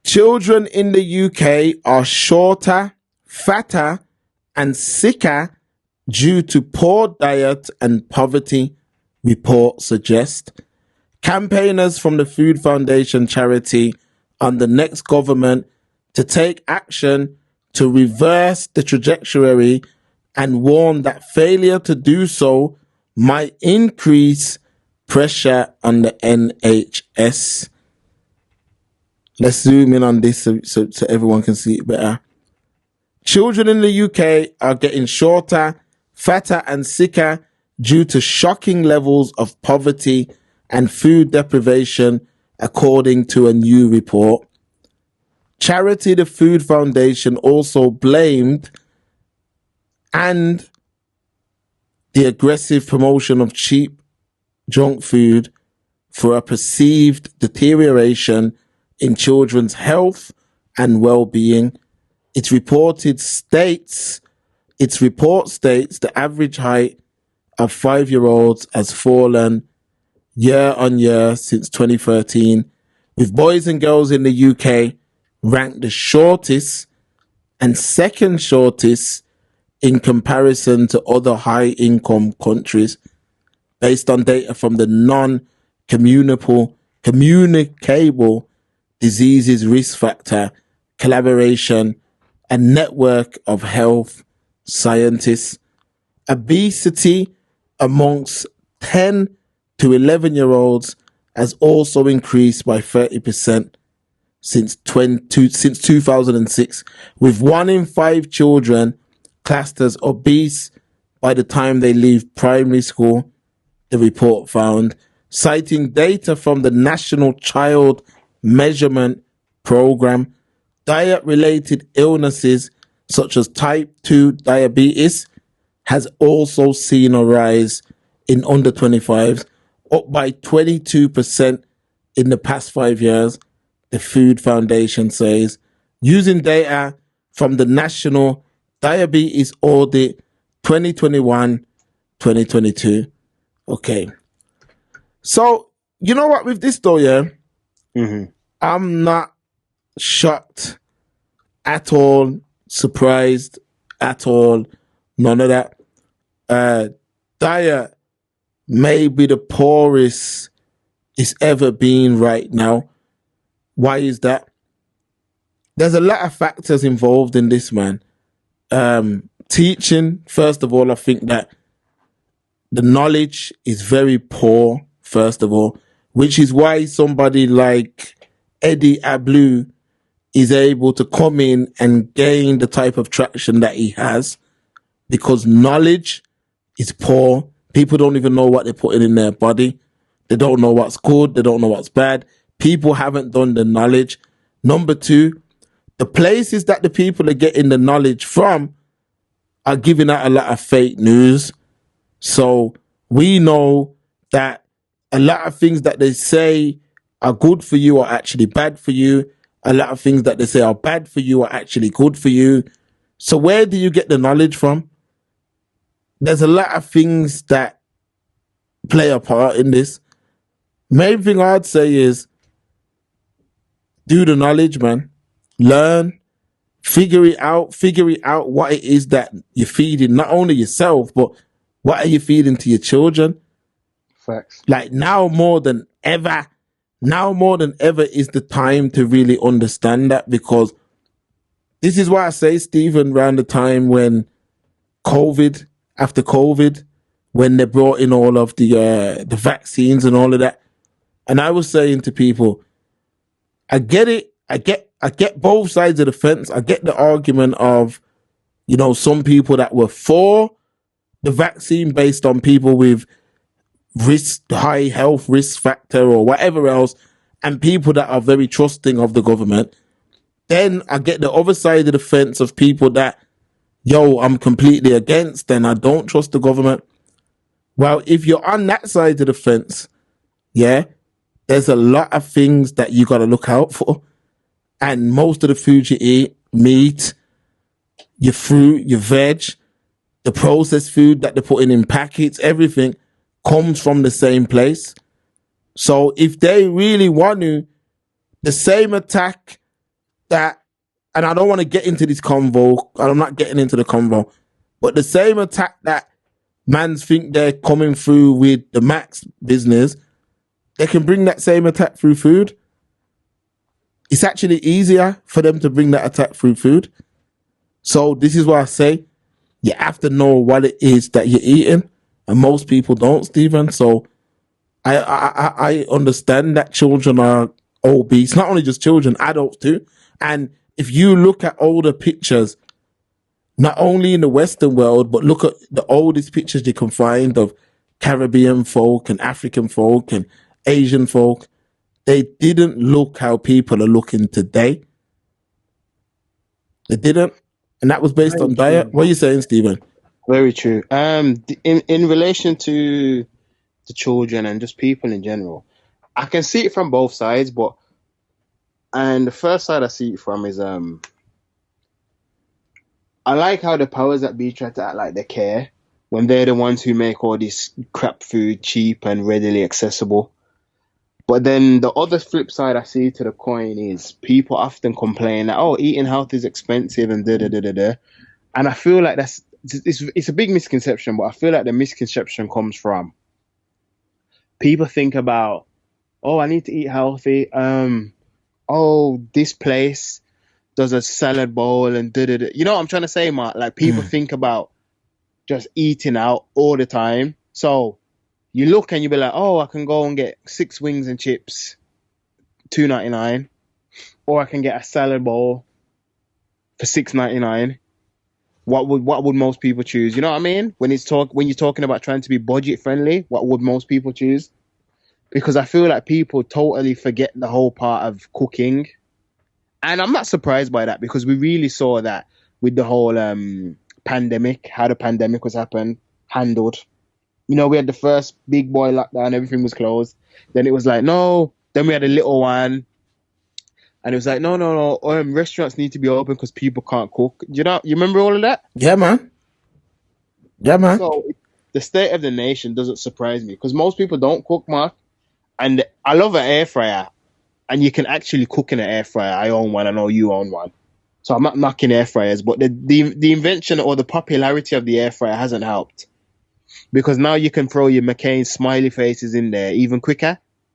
Children in the UK are shorter, fatter, and sicker due to poor diet and poverty, reports suggest. Campaigners from the Food Foundation charity on the next government to take action to reverse the trajectory and warn that failure to do so might increase pressure on the NHS. Let's zoom in on this so everyone can see it better. Children in the UK are getting shorter, fatter, and sicker due to shocking levels of poverty and food deprivation, according to a new report. Charity the Food Foundation also blamed and the aggressive promotion of cheap junk food for a perceived deterioration in children's health and well-being. Its report states the average height of 5-year-olds has fallen year on year since 2013, with boys and girls in the UK ranked the shortest and second shortest in comparison to other high-income countries, based on data from the Non-Communicable Diseases Risk Factor Collaboration and Network of Health Scientists. Obesity amongst 10 to 11-year-olds has also increased by 30% since 2006, with 1 in 5 children classed as obese by the time they leave primary school, the report found, citing data from the National Child Measurement Program. Diet-related illnesses such as type 2 diabetes has also seen a rise in under 25s, up by 22% in the past 5 years, the Food Foundation says, using data from the National Diabetes Audit 2021-2022. Okay. So, you know what, with this though, yeah? I'm not shocked at all, surprised at all, none of that. Diet may be the poorest it's ever been right now. Why is that? There's a lot of factors involved in this, man. Teaching, first of all, I think that the knowledge is very poor, first of all, which is why somebody like Eddie Ablu is able to come in and gain the type of traction that he has, because knowledge is poor. People don't even know what they're putting in their body. They don't know what's good. They don't know what's bad. People haven't done the knowledge. Number 2, the places that the people are getting the knowledge from are giving out a lot of fake news. So we know that a lot of things that they say are good for you are actually bad for you. A lot of things that they say are bad for you are actually good for you. So where do you get the knowledge from? There's a lot of things that play a part in this. Main thing I'd say is do the knowledge, man. Learn, figure it out what it is that you're feeding, not only yourself, but what are you feeding to your children? Facts. Like now more than ever is the time to really understand that, because this is why I say, Stephen, around the time when after COVID, when they brought in all of the vaccines and all of that, and I was saying to people, I get it. I get both sides of the fence. I get the argument of, some people that were for the vaccine based on people with high health risk factor or whatever else, and people that are very trusting of the government. Then I get the other side of the fence of people that, I'm completely against and I don't trust the government. Well, if you're on that side of the fence, yeah, there's a lot of things that you got to look out for. And most of the food you eat, meat, your fruit, your veg, the processed food that they're putting in packets, everything comes from the same place. So if they really want to, the same attack that, and I don't want to get into this convo, and I'm not getting into the convo, but the same attack that mans think they're coming through with the Max business, they can bring that same attack through food. It's actually easier for them to bring that attack through food. So this is why I say you have to know what it is that you're eating, and most people don't, Stephen. So I understand that children are obese, not only just children, adults too. And if you look at older pictures, not only in the Western world, but look at the oldest pictures you can find of Caribbean folk and African folk and Asian folk, they didn't look how people are looking today. They didn't. And that was based on diet. What are you saying, Stephen? Very true. In relation to the children and just people in general, I can see it from both sides, and the first side I see it from is I like how the powers that be try to act like they care when they're the ones who make all this crap food cheap and readily accessible. But then the other flip side I see to the coin is people often complain that, oh, eating healthy is expensive and da da da da da. And I feel like it's a big misconception, but I feel like the misconception comes from people think about, oh, I need to eat healthy. Oh, this place does a salad bowl and da da da. You know what I'm trying to say, Mark? Like people think about just eating out all the time. So you look and you be like, oh, I can go and get 6 wings and chips, $2.99, or I can get a salad bowl for $6.99. What would most people choose? You know what I mean? When you're talking about trying to be budget friendly, what would most people choose? Because I feel like people totally forget the whole part of cooking, and I'm not surprised by that because we really saw that with the whole pandemic, how the pandemic was handled. You know, we had the first big boy lockdown, everything was closed. Then it was like, no. Then we had a little one. And it was like, no. Restaurants need to be open because people can't cook. You remember all of that? Yeah, man. So the state of the nation doesn't surprise me because most people don't cook, Mark. And I love an air fryer. And you can actually cook in an air fryer. I own one. I know you own one. So I'm not knocking air fryers. But the invention or the popularity of the air fryer hasn't helped. Because now you can throw your McCain smiley faces in there even quicker.